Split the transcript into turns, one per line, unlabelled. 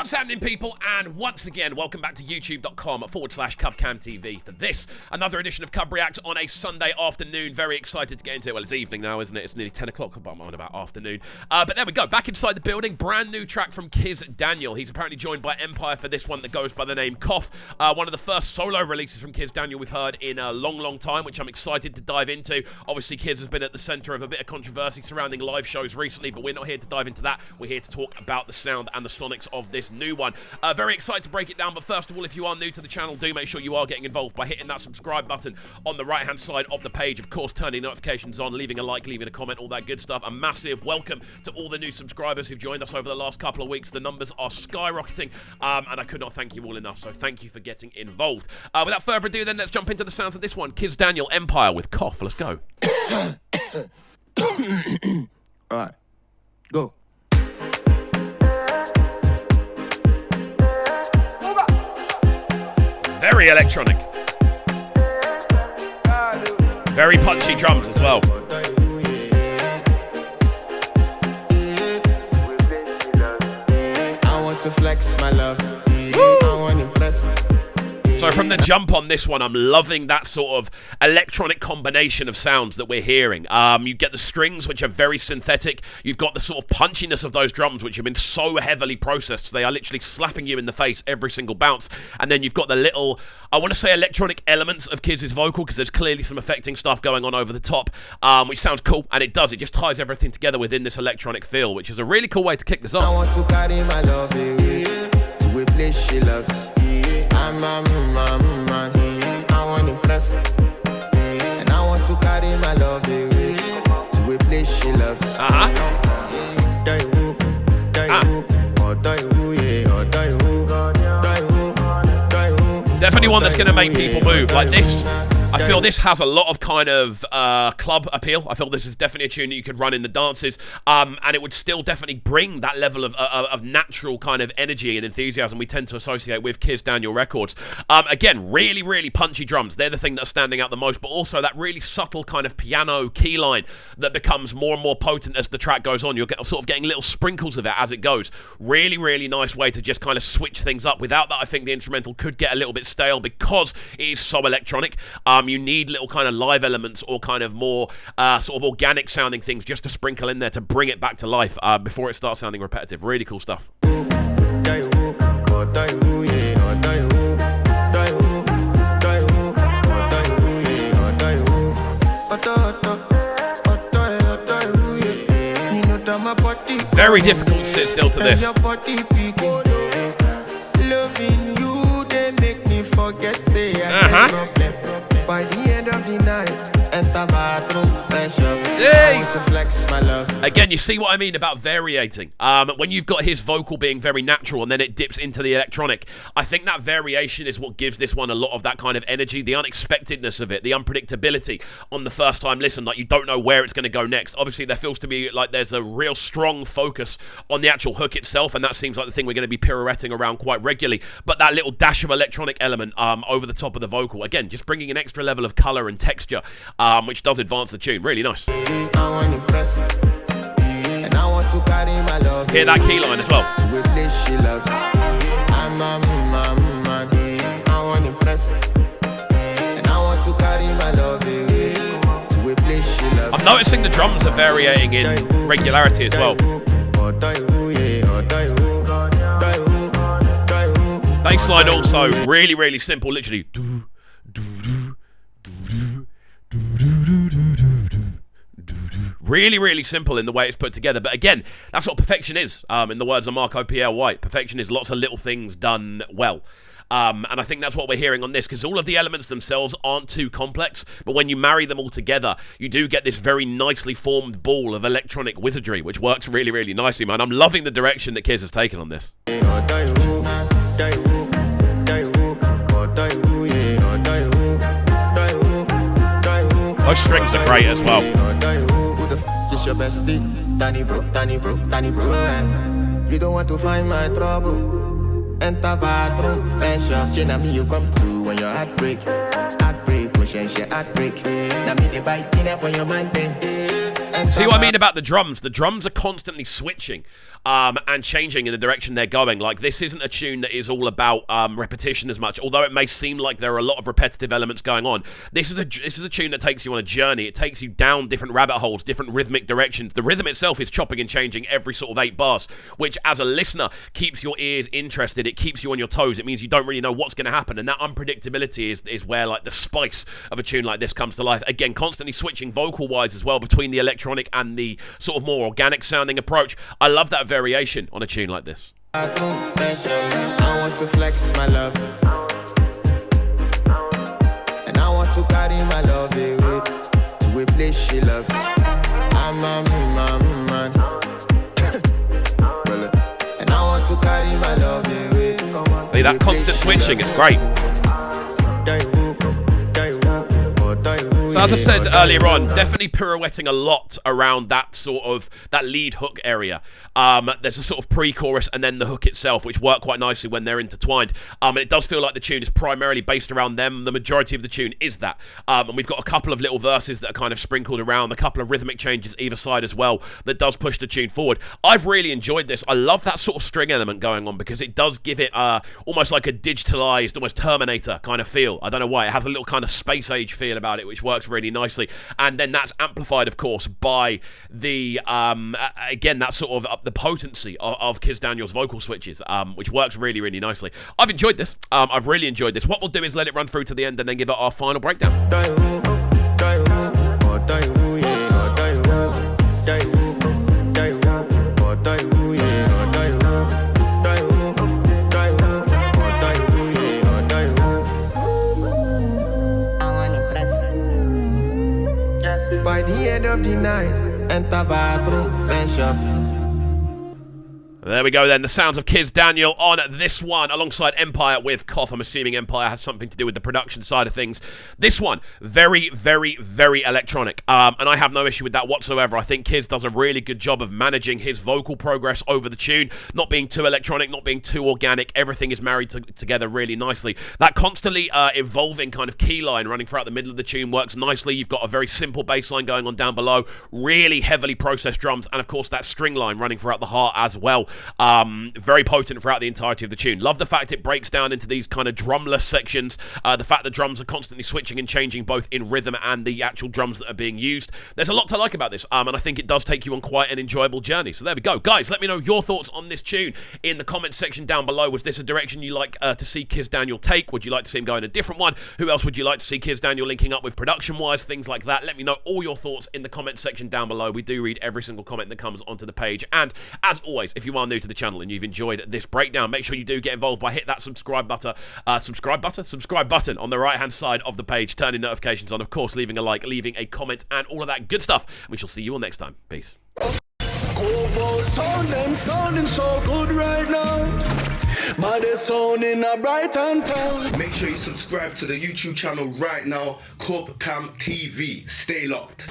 What's happening, people? And once again, welcome back to youtube.com/CubCamTV for this, another edition of Cub Reacts on a Sunday afternoon. Very excited to get into it. Well, it's evening now, isn't it? It's nearly 10 o'clock, but I'm on about afternoon. But there we go. Back inside the building. Brand new track from Kizz Daniel. He's apparently joined by Empire for this one that goes by the name Cough. One of the first solo releases from Kizz Daniel we've heard in a long, long time, which I'm excited to dive into. Obviously, Kizz has been at the center of a bit of controversy surrounding live shows recently, but we're not here to dive into that. We're here to talk about the sound and the sonics of this new one. Very excited to break it down, but first of all, if you are new to the channel, do make sure you are getting involved by hitting that subscribe button on the right-hand side of the page. Of course, turning notifications on, leaving a like, leaving a comment, all that good stuff. A massive welcome to all the new subscribers who've joined us over the last couple of weeks. The numbers are skyrocketing, and I could not thank you all enough, so thank you for getting involved. Without further ado, then, let's jump into the sounds of this one. Kizz Daniel, Empire with Cough. Let's go.
All right, go.
Very electronic. Very punchy drums as well.
I want to flex my love. I want to impress.
So from the jump on this one, I'm loving that sort of electronic combination of sounds that we're hearing. You get the strings, which are very synthetic. You've got the sort of punchiness of those drums, which have been so heavily processed. They are literally slapping you in the face every single bounce. And then you've got the little, I want to say electronic elements of Kizz's vocal, because there's clearly some affecting stuff going on over the top, which sounds cool. And it does. It just ties everything together within this electronic feel, which is a really cool way to kick this off.
I want to carry my love to a place she loves. I'm a man, I want to impress. And I want to carry my love to a place she loves.
Definitely one that's going to make people move. Like this, I feel this has a lot of kind of club appeal. I feel this is definitely a tune that you could run in the dances, and it would still definitely bring that level of natural kind of energy and enthusiasm we tend to associate with Kizz Daniel records. Again, really, really punchy drums. They're the thing that are standing out the most, but also that really subtle kind of piano key line that becomes more and more potent as the track goes on. You're sort of getting little sprinkles of it as it goes. Really, really nice way to just kind of switch things up. Without that, I think the instrumental could get a little bit stale because it is so electronic. You need little kind of live elements or kind of more sort of organic sounding things just to sprinkle in there to bring it back to life before it starts sounding repetitive. Really cool stuff. Very difficult to sit still to this.
By the end of the night, enter bathroom, fresh up.
Hey!
I want to flex my love.
Again, you see what I mean about variating. When you've got his vocal being very natural and then it dips into the electronic, I think that variation is what gives this one a lot of that kind of energy, the unexpectedness of it, the unpredictability on the first time listen. Like, you don't know where it's going to go next. Obviously, there feels to be like there's a real strong focus on the actual hook itself, and that seems like the thing we're going to be pirouetting around quite regularly. But that little dash of electronic element over the top of the vocal, again, just bringing an extra level of color and texture, which does advance the tune. Really nice.
I want to impress, and I want to carry my love.
Hear that key line as well.
To a place she loves. I'm a man, I want to impress, and I want to carry my love to a place she loves.
I'm noticing the drums are varying in regularity as well. Bassline also really, really simple, literally. Really, really simple in the way it's put together. But again, that's what perfection is, in the words of Marco Pierre White. Perfection is lots of little things done well. And I think that's what we're hearing on this, because all of the elements themselves aren't too complex, but when you marry them all together, you do get this very nicely formed ball of electronic wizardry, which works really, really nicely, man. I'm loving the direction that Kizz has taken on this. Those strings are great as well.
Your bestie, Danny bro. You don't want to find my trouble. Enter bathroom, fresh up. She na me you come through when your heartbreak, push and she heartbreak. Na me the bite dinner for your man then.
See what I mean about the drums? The drums are constantly switching and changing in the direction they're going. Like, this isn't a tune that is all about repetition as much, although it may seem like there are a lot of repetitive elements going on. This is a tune that takes you on a journey. It takes you down different rabbit holes, different rhythmic directions. The rhythm itself is chopping and changing every sort of 8 bars, which as a listener keeps your ears interested. It keeps you on your toes. It means you don't really know what's going to happen, and that unpredictability is where, like, the spice of a tune like this comes to life. Again, constantly switching vocal-wise as well between the electronic and the sort of more organic sounding approach. I love that variation on a tune like this.
I want to flex my love, and I want to carry my love away to a place she loves. I'm a man, and I want to carry my love away.
See, that constant switching is great. So as I said earlier on, definitely pirouetting a lot around that lead hook area. There's a sort of pre-chorus and then the hook itself, which work quite nicely when they're intertwined. And it does feel like the tune is primarily based around them. The majority of the tune is that. And we've got a couple of little verses that are kind of sprinkled around, a couple of rhythmic changes either side as well that does push the tune forward. I've really enjoyed this. I love that sort of string element going on because it does give it almost like a digitalized, almost Terminator kind of feel. I don't know why. It has a little kind of space age feel about it, which works really nicely. And then that's amplified, of course, by the again, that sort of the potency of Kizz Daniel's vocal switches, which works really, really nicely. I've enjoyed this. I've really enjoyed this. What we'll do is let it run through to the end and then give it our final breakdown.
By the end of the night, enter bathroom, fresh up.
There we go then, the sounds of Kizz Daniel on this one, alongside Empire with Cough. I'm assuming Empire has something to do with the production side of things. This one, very, very, very electronic, and I have no issue with that whatsoever. I think Kizz does a really good job of managing his vocal progress over the tune, not being too electronic, not being too organic. Everything is married together really nicely. That constantly evolving kind of key line running throughout the middle of the tune works nicely. You've got a very simple bass line going on down below, really heavily processed drums, and of course that string line running throughout the heart as well. Very potent throughout the entirety of the tune. Love the fact it breaks down into these kind of drumless sections. The fact that drums are constantly switching and changing both in rhythm and the actual drums that are being used. There's a lot to like about this, and I think it does take you on quite an enjoyable journey. So there we go. Guys, let me know your thoughts on this tune in the comments section down below. Was this a direction you like to see Kizz Daniel take? Would you like to see him go in a different one? Who else would you like to see Kizz Daniel linking up with production-wise? Things like that. Let me know all your thoughts in the comments section down below. We do read every single comment that comes onto the page. And as always, if you are new to the channel and you've enjoyed this breakdown, make sure you do get involved by hit that subscribe button on the right hand side of the page, turning notifications on, of course, leaving a like, leaving a comment, and all of that good stuff. We shall see you all next time. Peace.
Sounding so good right now. But they're sounding a bright and town.
Make sure you subscribe to the YouTube channel right now, CUBREACTS TV. Stay locked.